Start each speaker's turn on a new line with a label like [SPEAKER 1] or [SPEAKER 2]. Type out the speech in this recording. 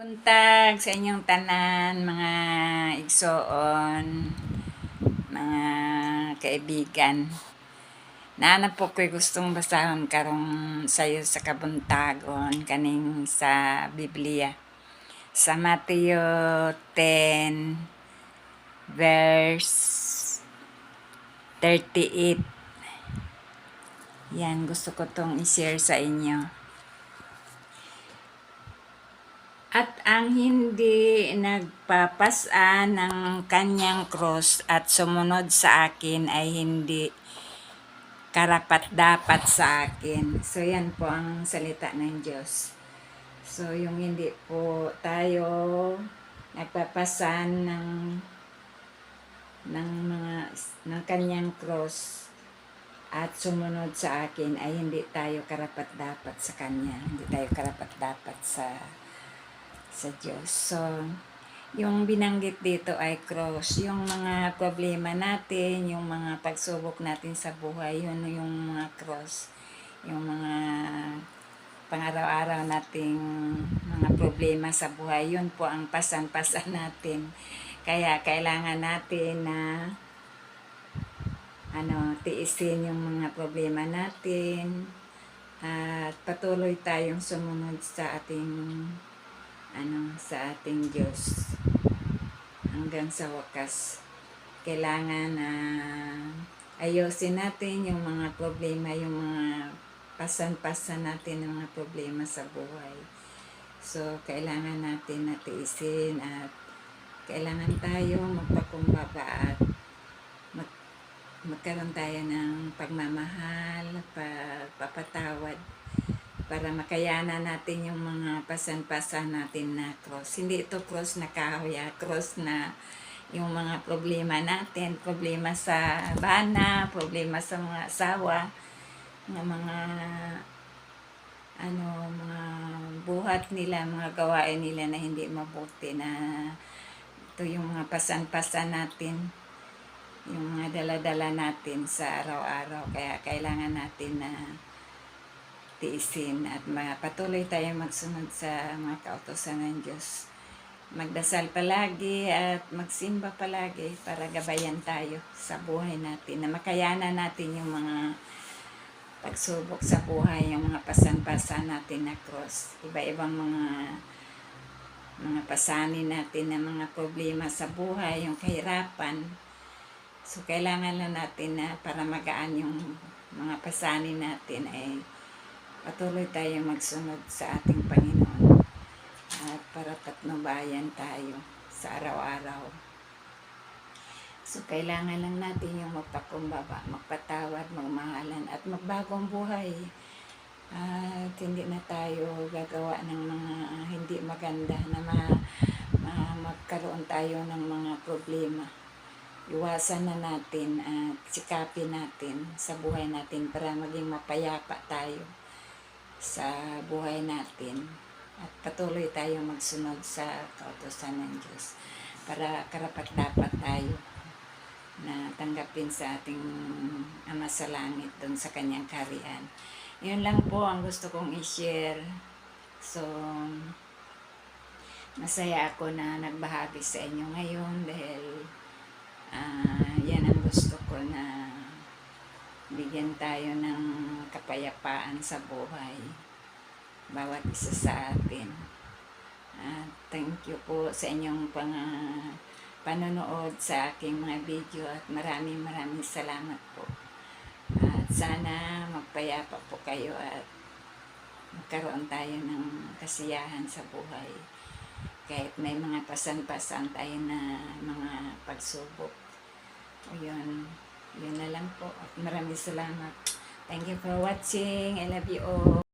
[SPEAKER 1] Buntag sa inyong tanan, mga igsoon, mga kaibigan. Naanap po ko'y gustong basahon karong sayo sa kabuntagon kaning sa Biblia. Sa Mateo 10 verse 38. Yan, gusto ko tong i-share sa inyo. At ang hindi nagpapasa ng kanyang cross at sumunod sa akin ay hindi karapat-dapat sa akin. So yan po ang salita ng Diyos. So yung hindi po tayo nagpapasan ng kanyang cross at sumunod sa akin ay hindi tayo karapat-dapat sa kanya. Hindi tayo karapat-dapat sa Diyos. So, yung binanggit dito ay cross. Yung mga problema natin, yung mga pagsubok natin sa buhay, yun yung mga cross. Yung mga pang-araw-araw nating mga problema sa buhay, yun po ang pasan-pasan natin. Kaya kailangan natin na tiisin yung mga problema natin at patuloy tayong sumunod sa ating Diyos hanggang sa wakas. Kailangan ayusin natin yung mga problema, yung mga pasan-pasan natin ng mga problema sa buhay. So, kailangan natin natiisin at kailangan tayo magpakumbaba at magkaroon tayo ng pagmamahal, pagpapatawad para makayanan natin yung mga pasan-pasan natin na cross. Hindi ito cross na kahoy, cross na yung mga problema natin, problema sa bana, problema sa mga asawa, mga buhat nila, mga gawain nila na hindi mabuti, na ito yung mga pasan-pasan natin, yung mga dala-dala natin sa araw-araw. Kaya kailangan natin na tiisin at patuloy tayo magsunod sa mga kautusan ng Diyos. Magdasal palagi at magsimba palagi para gabayan tayo sa buhay natin, na makayanan natin yung mga pagsubok sa buhay, yung mga pasan-pasan natin na cross. Iba-ibang mga pasanin natin na mga problema sa buhay, yung kahirapan. So, kailangan lang natin na para magaan yung mga pasanin natin ay patuloy tayo magsunod sa ating Panginoon at para patnubayan tayo sa araw-araw. So, kailangan lang natin yung magpakumbaba, magpatawad, magmahalan at magbagong buhay. At hindi na tayo gagawa ng mga hindi maganda na magkaroon tayo ng mga problema. Iwasan na natin at sikapin natin sa buhay natin para maging mapayapa tayo sa buhay natin at patuloy tayo magsunod sa kautusan ng Diyos para karapat-dapat tayo na tanggapin sa ating Ama sa Langit doon sa kanyang kaharian. Yun lang po ang gusto kong i-share. So, masaya ako na nagbahagi sa inyo ngayon dahil yan ang gusto ko, na bigyan tayo ng kapayapaan sa buhay, bawat isa sa atin. Thank you po sa inyong panonood sa aking mga video at maraming salamat po. At sana magpayapa po kayo at magkaroon tayo ng kasiyahan sa buhay. Kahit may mga pasan-pasan tayo na mga pagsubok. Yun na lang po. At maraming salamat. Thank you for watching. I love you all.